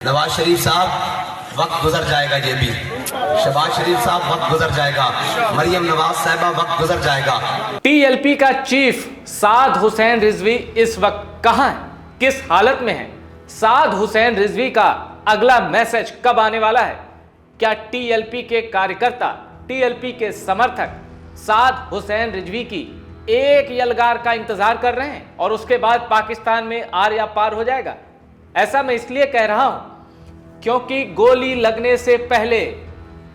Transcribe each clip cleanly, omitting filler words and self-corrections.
नवाज शरीफ साहब वक्त गुजर जाएगा, ये भी शहबाज शरीफ साहब वक्त गुजर जाएगा, मरियम नवाज साहिबा वक्त गुजर जाएगा। टीएलपी का चीफ साद हुसैन रिजवी इस वक्त कहां है, किस हालत में है? साद हुसैन रिजवी का अगला मैसेज कब आने वाला है? क्या टीएलपी के कार्यकर्ता, टीएलपी के समर्थक साद हुसैन रिजवी की एक यलगार का इंतजार कर रहे हैं और उसके बाद पाकिस्तान में आर या पार हो जाएगा? ऐसा मैं इसलिए कह रहा हूं क्योंकि गोली लगने से पहले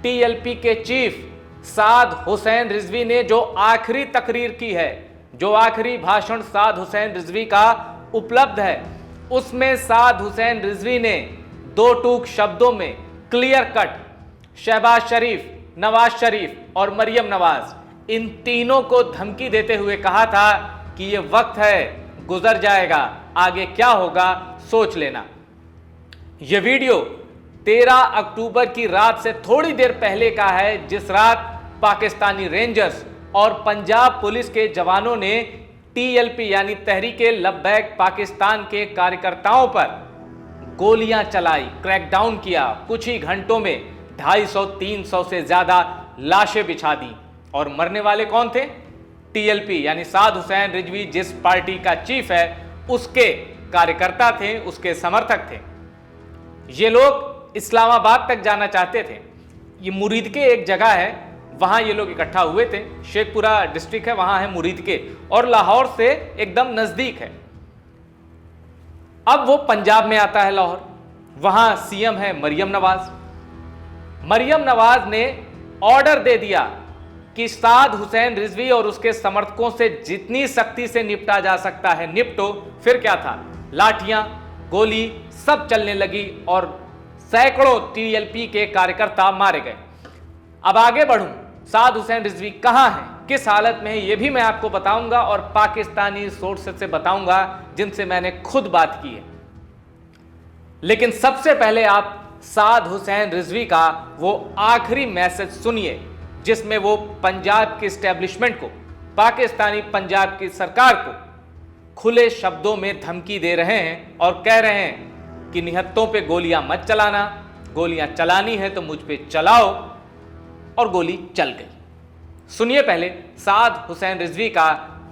टीएलपी के चीफ साद हुसैन रिजवी ने जो आखिरी तकरीर की है, जो आखिरी भाषण साद हुसैन रिजवी का उपलब्ध है, उसमें साद हुसैन रिजवी ने दो टूक शब्दों में क्लियर कट शहबाज शरीफ, नवाज शरीफ और मरियम नवाज, इन तीनों को धमकी देते हुए कहा था कि यह वक्त है, गुजर जाएगा, आगे क्या होगा सोच लेना। यह वीडियो 13 अक्टूबर की रात से थोड़ी देर पहले का है, जिस रात पाकिस्तानी रेंजर्स और पंजाब पुलिस के जवानों ने टीएलपी यानी तहरीके लब्बैक पाकिस्तान के कार्यकर्ताओं पर गोलियां चलाई, क्रैकडाउन किया। कुछ ही घंटों में 250-300 से ज्यादा लाशें बिछा दी। और मरने वाले कौन थे? टीएलपी यानी साद हुसैन रिजवी जिस पार्टी का चीफ है, उसके कार्यकर्ता थे, उसके समर्थक थे। ये लोग इस्लामाबाद तक जाना चाहते थे। ये मुरीद के एक जगह है, वहां ये लोग इकट्ठा हुए थे। शेखपुरा डिस्ट्रिक्ट है, वहां है मुरीद के, और लाहौर से एकदम नजदीक है। अब वो पंजाब में आता है लाहौर, वहां सीएम है मरियम नवाज। मरियम नवाज ने ऑर्डर दे दिया कि साद हुसैन रिजवी और उसके समर्थकों से जितनी सख्ती से निपटा जा सकता है निपटो। फिर क्या था, लाठियां, गोली सब चलने लगी और सैकड़ों टीएलपी के कार्यकर्ता मारे गए। अब आगे बढ़ूं, साद हुसैन रिजवी कहां है, किस हालत में है, यह भी मैं आपको बताऊंगा और पाकिस्तानी सोर्सेस से बताऊंगा जिनसे मैंने खुद बात की है। लेकिन सबसे पहले आप साद हुसैन रिजवी का वो आखिरी मैसेज सुनिए, जिसमें वो पंजाब की एस्टेब्लिशमेंट को, पाकिस्तानी पंजाब की सरकार को खुले शब्दों में धमकी दे रहे हैं और कह रहे हैं कि निहत्तों पे गोलियां मत चलाना, गोलियां चलानी है तो मुझ पे चलाओ, और गोली चल गई। सुनिए पहले साद हुसैन रिजवी का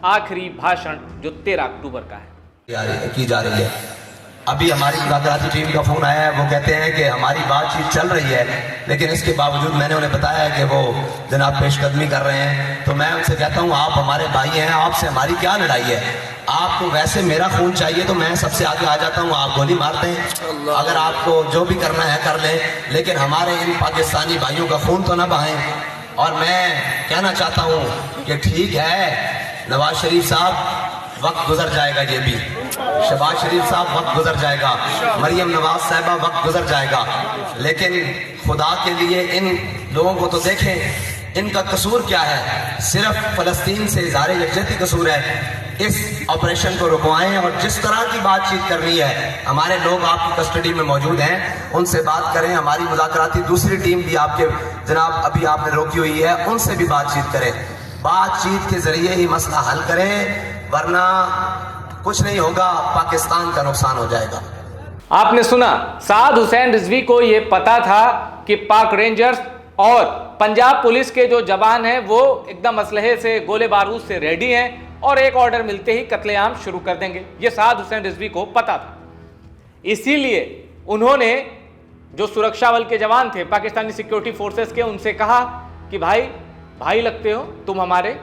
आखिरी भाषण जो 13 अक्टूबर का है। की जा रही है। अभी हमारी मुलाकाती टीम का फोन आया है, वो कहते हैं कि हमारी बातचीत चल रही है, लेकिन इसके बावजूद मैंने उन्हें बताया कि वो जनाब पेशकदमी कर रहे हैं। तो मैं उनसे कहता हूँ, आप हमारे भाई हैं, आपसे हमारी क्या लड़ाई है? आपको वैसे मेरा खून चाहिए तो मैं सबसे आगे आ जाता हूँ, आप गोली मारते हैं। अगर आपको जो भी करना है कर लें, लेकिन हमारे इन पाकिस्तानी भाइयों का खून तो ना बहाएं। और मैं कहना चाहता हूँ कि ठीक है, नवाज शरीफ साहब वक्त गुजर जाएगा, ये भी शहबाज शरीफ साहब वक्त गुजर जाएगा, मरियम नवाज साहिबा वक्त गुजर जाएगा, लेकिन खुदा के लिए इन लोगों को तो देखें, इनका कसूर क्या है? सिर्फ फलस्तीन से इज़हार यकजहती कसूर है। इस ऑपरेशन को रुकवाएं और जिस तरह की बातचीत करनी है, हमारे लोग आपकी कस्टडी में मौजूद हैं, उनसे बात करें। हमारी मुलाकाती दूसरी टीम भी आपके जनाब अभी आपने रोकी हुई है, उनसे भी बातचीत करें। बातचीत के जरिए ही मसला हल करें, वरना कुछ नहीं होगा, पाकिस्तान का नुकसान हो जाएगा। आपने सुना, साद हुसैन रिजवी को यह पता था कि पाक रेंजर्स और पंजाब पुलिस के जो जवान हैं वो एकदम असलहे से, गोले बारूद से रेडी हैं और एक ऑर्डर मिलते ही कत्लेआम शुरू कर देंगे। ये साद हुसैन रिजवी को पता था। इसीलिए उन्होंने जो सुरक्षा बल के जवान थे, पाकिस्तानी सिक्योरिटी फोर्सेस के, उनसे कहा कि भाई लगते हो तुम हमारे,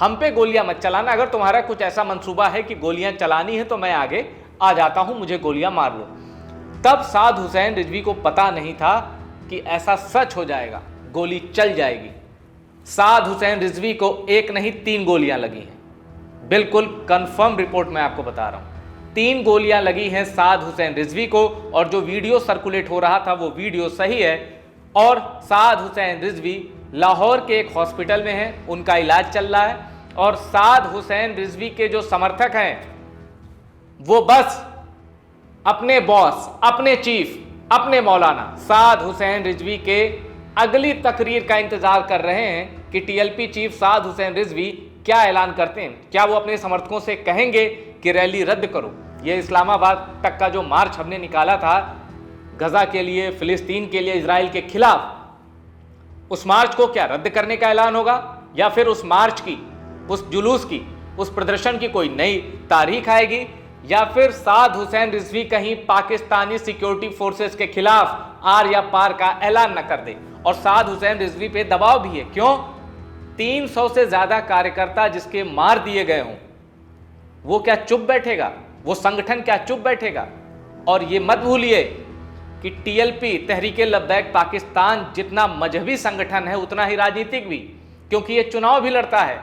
हम पे गोलियां मत चलाना। अगर तुम्हारा कुछ ऐसा मंसूबा है कि गोलियां चलानी है तो मैं आगे आ जाता हूं, मुझे गोलियां मार लो। तब साद हुसैन रिजवी को पता नहीं था कि ऐसा सच हो जाएगा, गोली चल जाएगी। साद हुसैन रिजवी को एक नहीं 3 गोलियां लगी हैं। बिल्कुल कंफर्म रिपोर्ट मैं आपको बता रहा हूं, 3 गोलियां लगी हैं साद हुसैन रिजवी को। और जो वीडियो सर्कुलेट हो रहा था वो वीडियो सही है। और साद हुसैन रिजवी लाहौर के एक हॉस्पिटल में है, उनका इलाज चल रहा है। और साद हुसैन रिजवी के जो समर्थक हैं वो बस अपने बॉस, अपने चीफ, अपने मौलाना साद हुसैन रिजवी के अगली तकरीर का इंतजार कर रहे हैं कि टीएलपी चीफ साद हुसैन रिजवी क्या ऐलान करते हैं। क्या वो अपने समर्थकों से कहेंगे कि रैली रद्द करो? ये इस्लामाबाद तक का जो मार्च हमने निकाला था, गजा के लिए, फिलिस्तीन के लिए, इजराइल के खिलाफ, उस मार्च को क्या रद्द करने का ऐलान होगा, या फिर उस मार्च की, उस जुलूस की, उस प्रदर्शन की कोई नई तारीख आएगी, या फिर साद हुसैन रिजवी कहीं पाकिस्तानी सिक्योरिटी फोर्सेस के खिलाफ आर या पार का ऐलान न कर दे। और साद हुसैन रिजवी पे दबाव भी है। क्यों? 300 से ज्यादा कार्यकर्ता जिसके मार दिए गए हों, वो क्या चुप बैठेगा? वो संगठन क्या चुप बैठेगा? और ये मत भूलिए कि टीएलपी, तहरीके लब्बैक पाकिस्तान, जितना मजहबी संगठन है उतना ही राजनीतिक भी, क्योंकि ये चुनाव भी लड़ता है।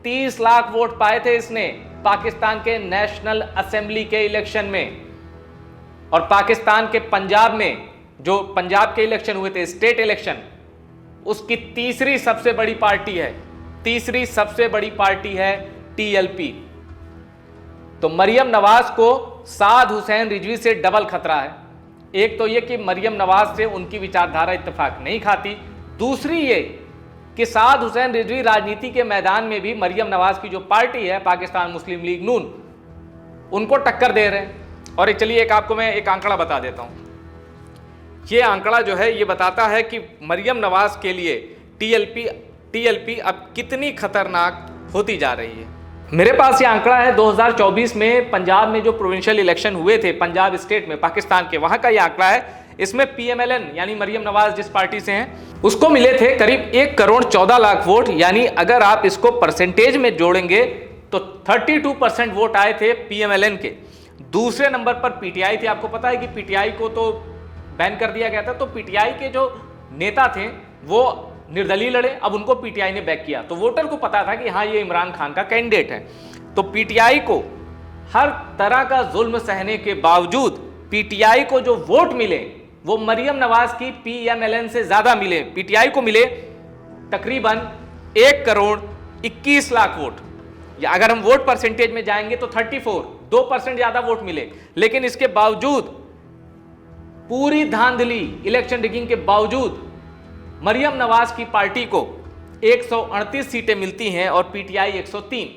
30 लाख वोट पाए थे इसने पाकिस्तान के नेशनल असेंबली के इलेक्शन में। और पाकिस्तान के पंजाब में, जो पंजाब के इलेक्शन हुए थे, स्टेट इलेक्शन, उसकी तीसरी सबसे बड़ी पार्टी है, तीसरी सबसे बड़ी पार्टी है टीएलपी। तो मरियम नवाज को साद हुसैन रिजवी से डबल खतरा है। एक तो ये कि मरियम नवाज से उनकी विचारधारा इत्तेफाक नहीं खाती, दूसरी ये कि साद हुसैन रिजवी राजनीति के मैदान में भी मरियम नवाज की जो पार्टी है, पाकिस्तान मुस्लिम लीग नून, उनको टक्कर दे रहे हैं। और चलिए एक आपको मैं एक आंकड़ा बता देता हूं। ये आंकड़ा जो है ये बताता है कि मरियम नवाज के लिए टीएलपी अब कितनी खतरनाक होती जा रही है। मेरे पास ये आंकड़ा है 2024 में पंजाब में जो प्रोविंशियल इलेक्शन हुए थे, पंजाब स्टेट में, पाकिस्तान के, वहां का ये आंकड़ा है। इसमें पीएमएलएन यानी मरियम नवाज जिस पार्टी से हैं, उसको मिले थे करीब 1 करोड़ 14 लाख वोट। यानी अगर आप इसको परसेंटेज में जोड़ेंगे तो 32% वोट आए थे पीएमएलएन के। दूसरे नंबर पर पीटीआई थे। आपको पता है कि पीटीआई को तो बैन कर दिया गया था, तो पीटीआई के जो नेता थे वो निर्दलीय लड़े, अब उनको पीटीआई ने बैक किया। तो वोटर को पता था कि हाँ, ये इमरान खान का कैंडिडेट है। तो पीटीआई को हर तरह का जुल्म सहने के बावजूद पीटीआई को जो वोट मिले वो मरियम नवाज की पीएमएलएन से ज्यादा मिले। पीटीआई को मिले तकरीबन 1 करोड़ 21 लाख वोट, या अगर हम वोट परसेंटेज में जाएंगे तो 34, 2% ज्यादा वोट मिले। लेकिन इसके बावजूद, पूरी धांधली, इलेक्शन रिगिंग के बावजूद, मरियम नवाज की पार्टी को 138 सीटें मिलती हैं और पीटीआई 103।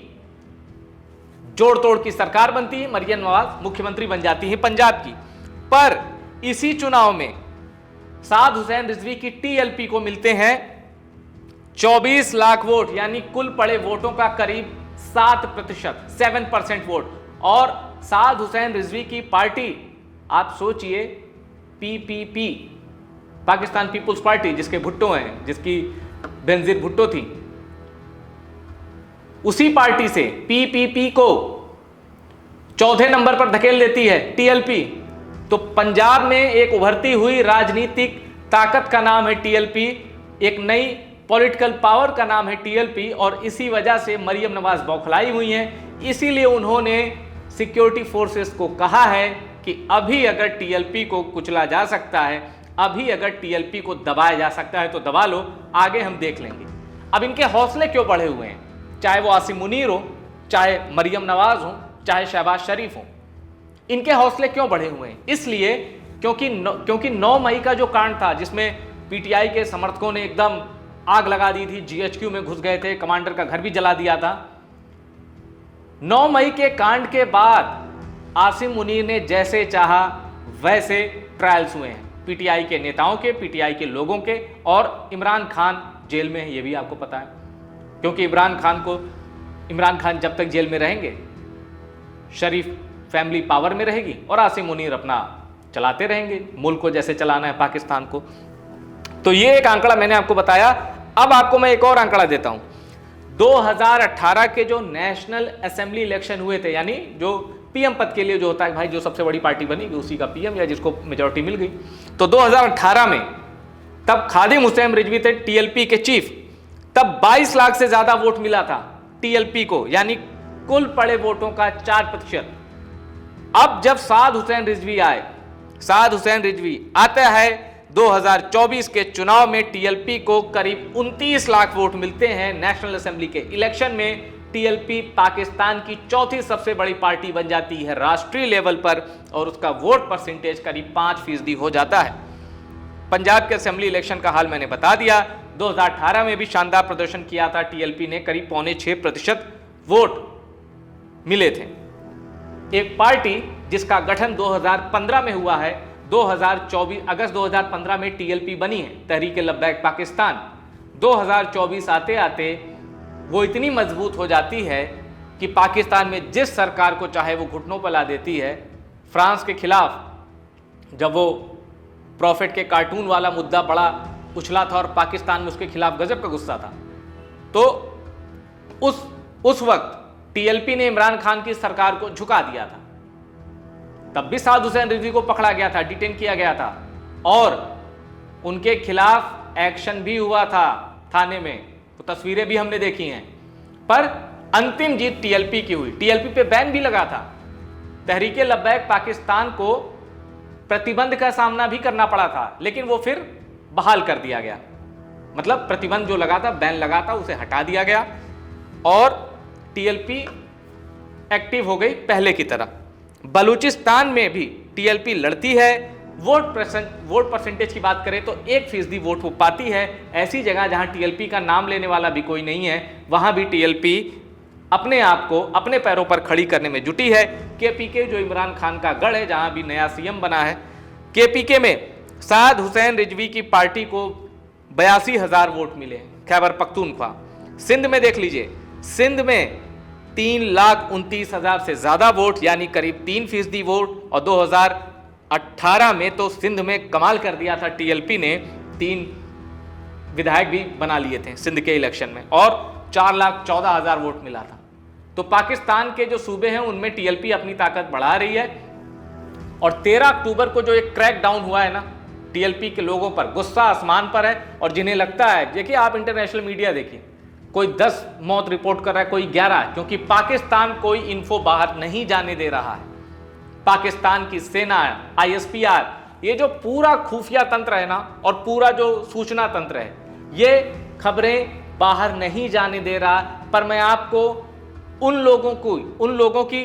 जोड़ तोड़ की सरकार बनती है, मरियम नवाज मुख्यमंत्री बन जाती है पंजाब की। पर इसी चुनाव में साद हुसैन रिजवी की टीएलपी को मिलते हैं 24 लाख वोट, यानी कुल पड़े वोटों का करीब 7%, 7% वोट। और साद हुसैन रिजवी की पार्टी, आप सोचिए, पीपीपी, पाकिस्तान पीपुल्स पार्टी, जिसके भुट्टो हैं, जिसकी बेनजीर भुट्टो थी, उसी पार्टी से पीपीपी को चौथे नंबर पर धकेल देती है टीएलपी। तो पंजाब में एक उभरती हुई राजनीतिक ताकत का नाम है टीएलपी, एक नई पॉलिटिकल पावर का नाम है टीएलपी। और इसी वजह से मरियम नवाज बौखलाई हुई हैं। इसीलिए उन्होंने सिक्योरिटी फोर्सेस को कहा है कि अभी अगर टीएलपी को कुचला जा सकता है, अभी अगर टीएलपी को दबाया जा सकता है तो दबा लो, आगे हम देख लेंगे। अब इनके हौसले क्यों बढ़े हुए हैं? चाहे वो आसिम मुनीर हो, चाहे मरियम नवाज हो, चाहे शहबाज शरीफ हो, इनके हौसले क्यों बढ़े हुए हैं? इसलिए क्योंकि 9 मई का जो कांड था, जिसमें पीटीआई के समर्थकों ने एकदम आग लगा दी थी, जीएचक्यू में घुस गए थे, कमांडर का घर भी जला दिया था। 9 मई के कांड के बाद आसिम मुनीर ने जैसे चाहा वैसे ट्रायल्स हुए हैं, पीटीआई के नेताओं के, पीटीआई के लोगों के। और इमरान खान जेल में है, ये भी आपको पता है, क्योंकि इमरान खान जब तक जेल में रहेंगे, शरीफ फैमिली पावर में रहेगी और आसिम मुनीर अपना चलाते रहेंगे, मुल्क को जैसे चलाना है पाकिस्तान को। तो ये एक आंकड़ा मैंने आपको बताया। अब आपको मैं एक और आंकड़ा देता हूं। 2018 के जो नेशनल असेंबली इलेक्शन हुए थे, यानी जो पीएम पद के लिए जो होता है भाई, जो सबसे बड़ी पार्टी बनेगी उसी का पीएम, या जिसको मेजोरिटी मिल गई। तो 2018 में तब खादिम हुसैन रिजवी थे टीएलपी के चीफ, तब 22 लाख से ज्यादा वोट मिला था टीएलपी को, यानी कुल पड़े वोटों का 4%। अब जब साद हुसैन रिजवी आए, साद हुसैन रिजवी आता है 2024 के चुनाव में, टीएलपी को करीब 29 लाख वोट मिलते हैं नेशनल असेंबली के इलेक्शन में। टीएलपी पाकिस्तान की चौथी सबसे बड़ी पार्टी बन जाती है राष्ट्रीय लेवल पर, और उसका वोट परसेंटेज करीब 5% हो जाता है। पंजाब के असेंबली इलेक्शन का हाल मैंने बता दिया। 2018 में भी शानदार प्रदर्शन किया था टीएलपी ने, करीब 5.25% वोट मिले थे। एक पार्टी जिसका गठन 2015 में हुआ है, 2024 अगस्त 2015 में टीएलपी बनी है, तहरीक लब्बैक पाकिस्तान। 2024 आते आते वो इतनी मजबूत हो जाती है कि पाकिस्तान में जिस सरकार को चाहे वो घुटनों पर ला देती है। फ्रांस के खिलाफ जब वो प्रॉफिट के कार्टून वाला मुद्दा बड़ा उछला था और पाकिस्तान में उसके खिलाफ गजब का गुस्सा था, तो उस वक्त टीएलपी ने इमरान खान की सरकार को झुका दिया था। तब भी साद हुसैन रिजवी को पकड़ा गया था, डिटेन किया गया था और उनके खिलाफ एक्शन भी हुआ था थाने में, तो तस्वीरें भी हमने देखी हैं। पर अंतिम जीत टीएलपी की हुई। टीएलपी पे बैन भी लगा था। तहरीक लब्बैक पाकिस्तान को प्रतिबंध का सामना भी करना पड़ा था, लेकिन वो फिर बहाल कर दिया गया। मतलब प्रतिबंध जो लगा था, बैन लगा था, उसे हटा दिया गया और टीएलपी एक्टिव हो गई पहले की तरह। बलूचिस्तान में भी टीएलपी लड़ती है। वोट परसेंटेज की बात करें तो 1% वोट वो पाती है। ऐसी जगह जहां टीएलपी का नाम लेने वाला भी कोई नहीं है, वहां भी टीएलपी अपने आप को अपने पैरों पर खड़ी करने में जुटी है। केपीके जो इमरान खान का गढ़ है, जहां भी नया सीएम बना है, केपीके में साद हुसैन रिजवी की पार्टी को 82,000 वोट मिले हैं। खैबर पख्तूनख्वा। सिंध में देख लीजिए, सिंध में 3,29,000 से ज्यादा वोट, यानी करीब 3% वोट। और 2018 में तो सिंध में कमाल कर दिया था, टीएलपी ने 3 विधायक भी बना लिए थे सिंध के इलेक्शन में और 4,14,000 वोट मिला था। तो पाकिस्तान के जो सूबे हैं उनमें टीएलपी अपनी ताकत बढ़ा रही है। और 13 अक्टूबर को जो एक क्रैक डाउन हुआ है ना टीएलपी के लोगों पर, गुस्सा आसमान पर है। और जिन्हें लगता है, देखिए आप इंटरनेशनल मीडिया देखिए, कोई 10 मौत रिपोर्ट कर रहा है, कोई 11, क्योंकि पाकिस्तान कोई इन्फो बाहर नहीं जाने दे रहा है। पाकिस्तान की सेना, आईएसपीआर, ये जो पूरा खुफिया तंत्र है ना और पूरा जो सूचना तंत्र है, ये खबरें बाहर नहीं जाने दे रहा। पर मैं आपको उन लोगों की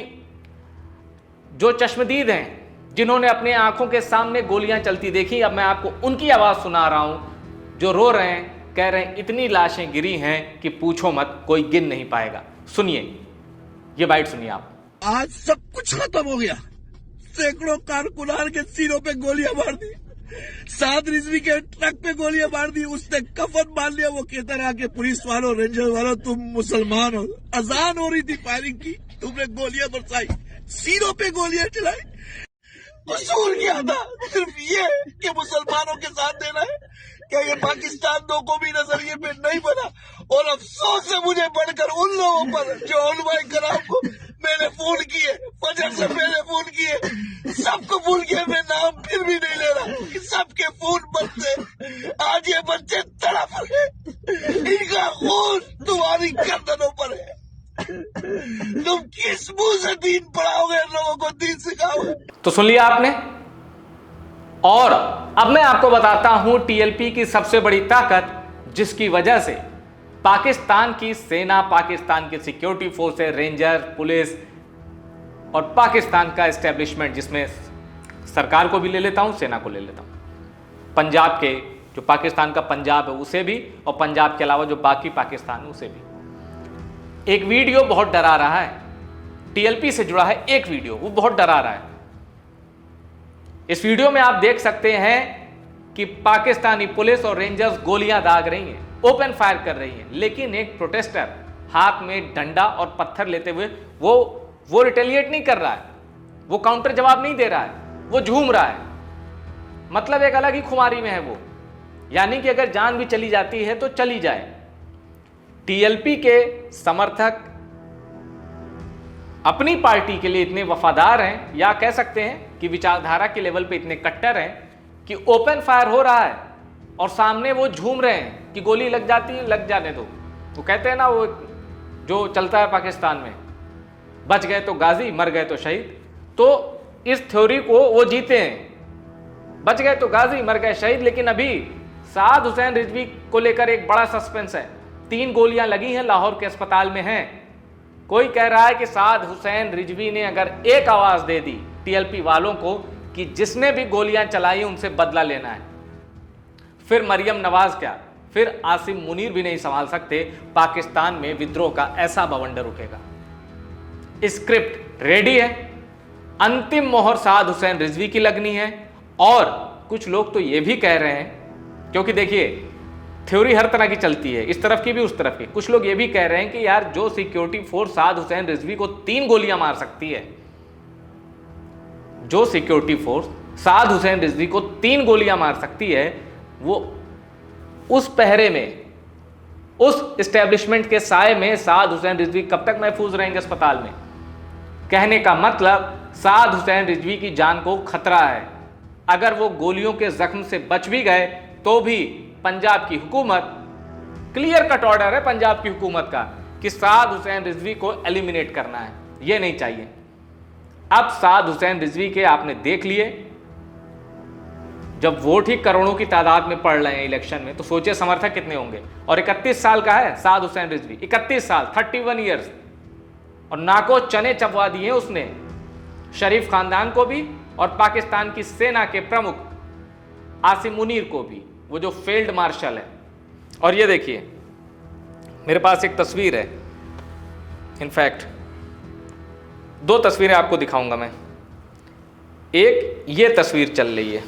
जो चश्मदीद हैं, जिन्होंने अपने आंखों के सामने गोलियां चलती देखी, अब मैं आपको उनकी आवाज सुना रहा हूं, जो रो रहे हैं, कह रहे हैं इतनी लाशें गिरी हैं कि पूछो मत, कोई गिन नहीं पाएगा। सुनिए, ये बाइट सुनिए आप। आज सब कुछ खत्म हो गया। सैकड़ों कारकुनार के सिरों पे गोलियां मार दी, साद रिजवी के ट्रक पे गोलियां मार दी, उसने कफन बांध लिया। वो कहता रहा कि पुलिस वालों, रेंजर वालों, तुम मुसलमान हो। अजान हो रही थी, फायरिंग की, तुमने गोलियां बरसाई, सिरों पे गोलियां चलाई। कसूर क्या था? सिर्फ ये कि मुसलमानों के साथ देना है। क्या ये पाकिस्तान दो कौमी नजरिए पे नहीं बना? और अफसोस है मुझे बढ़कर उन लोगों पर जो उलमाए कराम को मैंने फोन किए, फजर से पहले फोन किए, सबको भूल गया। मैं नाम फिर भी नहीं ले रहा कि सबके फोन बंद थे। आज ये बच्चे तड़प रहे, इनका खून तुम्हारी गर्दनों पर है। तुम किस मुंह से दीन पढ़ाओगे, लोगों को दीन सिखाओगे? तो सुन लिया आपने। और अब मैं आपको बताता हूं टीएलपी की सबसे बड़ी ताकत, जिसकी वजह से पाकिस्तान की सेना, पाकिस्तान की सिक्योरिटी फोर्सेस, रेंजर, पुलिस और पाकिस्तान का एस्टेब्लिशमेंट, जिसमें सरकार को भी ले लेता हूं, सेना को ले लेता हूं, पंजाब के, जो पाकिस्तान का पंजाब है उसे भी, और पंजाब के अलावा जो बाकी पाकिस्तान है उसे भी। एक वीडियो बहुत डरा रहा है, टीएलपी से जुड़ा है एक वीडियो, वो बहुत डरा रहा है। इस वीडियो में आप देख सकते हैं कि पाकिस्तानी पुलिस और रेंजर्स गोलियां दाग रही हैं, ओपन फायर कर रही हैं, लेकिन एक प्रोटेस्टर हाथ में डंडा और पत्थर लेते हुए वो रिटेलिएट नहीं कर रहा है, वो काउंटर जवाब नहीं दे रहा है, वो झूम रहा है। मतलब एक अलग ही खुमारी में है वो, यानी कि अगर जान भी चली जाती है तो चली जाए। टीएलपी के समर्थक अपनी पार्टी के लिए इतने वफादार हैं, या कह सकते हैं कि विचारधारा के लेवल पे इतने कट्टर हैं कि ओपन फायर हो रहा है और सामने वो झूम रहे हैं कि गोली लग जाती है, लग जाने दो। वो कहते हैं ना, वो जो चलता है पाकिस्तान में, बच गए तो गाजी, मर गए तो शहीद। तो इस थ्योरी को वो जीते हैं, बच गए तो गाजी, मर गए शहीद। लेकिन अभी साद हुसैन रिजवी को लेकर एक बड़ा सस्पेंस है। 3 गोलियां लगी हैं, लाहौर के अस्पताल में हैं। कोई कह रहा है कि साद हुसैन रिजवी ने अगर एक आवाज दे दी टीएलपी वालों को कि जिसने भी गोलियां चलाई उनसे बदला लेना है, फिर मरियम नवाज क्या, फिर आसिम मुनीर भी नहीं संभाल सकते। पाकिस्तान में विद्रोह का ऐसा बवंडर उठेगा। स्क्रिप्ट रेडी है, अंतिम मोहर साद हुसैन रिजवी की लगनी है और कुछ लोग तो ये भी कह रहे हैं, क्योंकि देखिए थ्योरी हर तरह की चलती है, इस तरफ की भी उस तरफ की, कुछ लोग ये भी कह रहे हैं कि यार जो सिक्योरिटी फोर्स साद हुसैन रिजवी को 3 गोलियां मार सकती है, जो सिक्योरिटी फोर्स साद हुसैन रिजवी को 3 गोलियां मार सकती है, वो उस पहरे में, उस एस्टेब्लिशमेंट के साए में साद हुसैन रिजवी कब तक महफूज रहेंगे अस्पताल में। कहने का मतलब साद हुसैन रिजवी की जान को खतरा है। अगर वो गोलियों के जख्म से बच भी गए तो भी पंजाब की हुकूमत, क्लियर कट ऑर्डर है पंजाब की हुकूमत का कि साद हुसैन रिजवी को एलिमिनेट करना है, ये नहीं चाहिए। अब साद हुसैन रिजवी के आपने देख लिए, जब वोट ही करोड़ों की तादाद में पड़ रहे हैं इलेक्शन में, तो सोचिए समर्थक कितने होंगे। और 31 साल का है साद हुसैन रिजवी, 31 साल, 31 ईयर्स, और नाको चने चबवा दिए उसने शरीफ खानदान को भी और पाकिस्तान की सेना के प्रमुख आसिम मुनीर को भी, वो जो फील्ड मार्शल है। और ये देखिए मेरे पास एक तस्वीर है, इनफैक्ट 2 तस्वीरें आपको दिखाऊंगा मैं। एक ये तस्वीर चल रही है,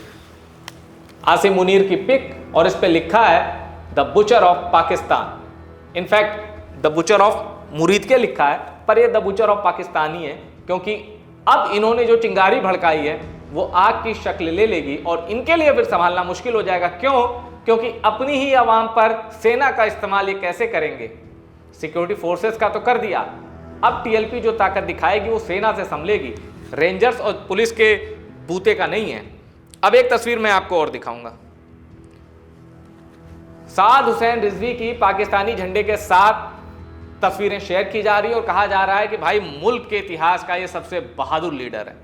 आसिम मुनीर की पिक, और इस पे लिखा है the butcher of Pakistan. In fact the butcher of मुरीद के लिखा है, पर ये द बुचर ऑफ पाकिस्तान ही है, क्योंकि अब इन्होंने जो चिंगारी भड़काई है वो आग की शक्ल ले लेगी और इनके लिए फिर संभालना मुश्किल हो जाएगा। क्यों? क्योंकि अपनी ही आवाम पर सेना का इस्तेमाल ये कैसे करेंगे। सिक्योरिटी फोर्सेस का तो कर दिया, अब टीएलपी जो ताकत दिखाएगी वो सेना से संभलेगी, रेंजर्स और पुलिस के बूते का नहीं है। अब एक तस्वीर मैं आपको और दिखाऊंगा, साद हुसैन रिजवी की पाकिस्तानी झंडे के साथ तस्वीरें शेयर की जा रही है और कहा जा रहा है कि भाई मुल्क के इतिहास का ये सबसे बहादुर लीडर है।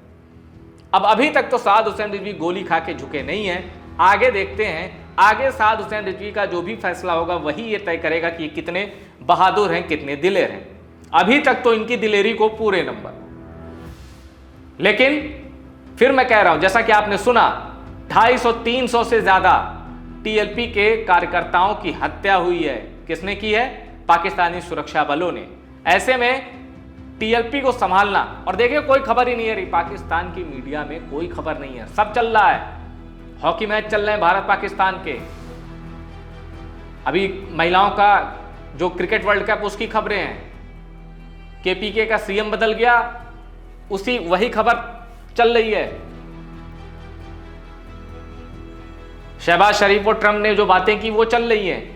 अब अभी तक तो साद हुसैन रिजवी गोली खा के झुके नहीं हैं, आगे देखते हैं, आगे साद हुसैन रिजवी का जो भी फैसला होगा वही ये तय करेगा कि ये कितने बहादुर हैं, कितने दिलेर हैं। अभी तक तो इनकी दिलेरी को पूरे नंबर। लेकिन फिर मैं कह रहा हूं, जैसा कि आपने सुना, 250-300 से ज्यादा टीएलपी के कार्यकर्ताओं की हत्या हुई है। किसने की है? पाकिस्तानी सुरक्षा बलों ने। ऐसे में टीएलपी को संभालना, और देखिए कोई खबर ही नहीं है रही, पाकिस्तान की मीडिया में कोई खबर नहीं है, सब चल रहा है, हॉकी मैच चल रहे हैं भारत पाकिस्तान के, अभी महिलाओं का जो क्रिकेट वर्ल्ड कप उसकी खबरें हैं, केपीके का सीएम बदल गया, उसी वही खबर चल रही है, शहबाज शरीफ और ट्रंप ने जो बातें की वो चल रही हैं।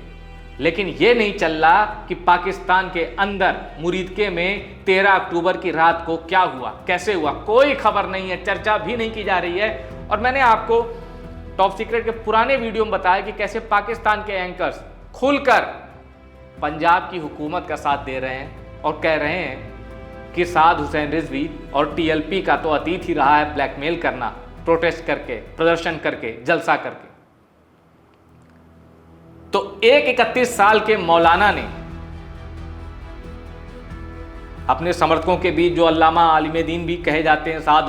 लेकिन ये नहीं चल रहा कि पाकिस्तान के अंदर मुरीदके में 13 अक्टूबर की रात को क्या हुआ, कैसे हुआ, कोई खबर नहीं है, चर्चा भी नहीं की जा रही है। और मैंने आपको टॉप सीक्रेट के पुराने वीडियो में बताया कि कैसे पाकिस्तान के एंकर्स खुलकर पंजाब की हुकूमत का साथ दे रहे हैं और कह रहे हैं कि साद हुसैन रिजवी और टीएलपी का तो अतीत ही रहा है ब्लैकमेल करना, प्रोटेस्ट करके, प्रदर्शन करके, जलसा करके। तो एक 31 साल के मौलाना ने अपने समर्थकों के बीच, जो अल्लामा आलिम दीन भी कहे जाते हैं साद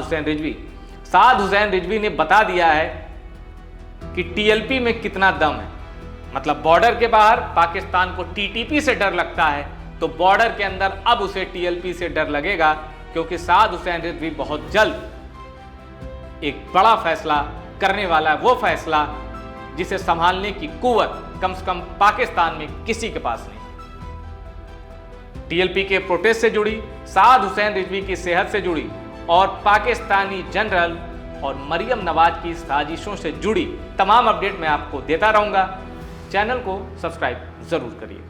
हुसैन रिजवी ने बता दिया है कि टीएलपी में कितना दम है। मतलब बॉर्डर के बाहर पाकिस्तान को टीटीपी से डर लगता है, तो बॉर्डर के अंदर अब उसे टीएलपी से डर लगेगा, क्योंकि साद हुसैन रिजवी बहुत जल्द एक बड़ा फैसला करने वाला है, वो फैसला जिसे संभालने की कुव्वत कम से कम पाकिस्तान में किसी के पास नहीं। टीएलपी के प्रोटेस्ट से जुड़ी, साद हुसैन रिजवी की सेहत से जुड़ी और पाकिस्तानी जनरल और मरियम नवाज की साजिशों से जुड़ी तमाम अपडेट मैं आपको देता रहूंगा। चैनल को सब्सक्राइब जरूर करिए।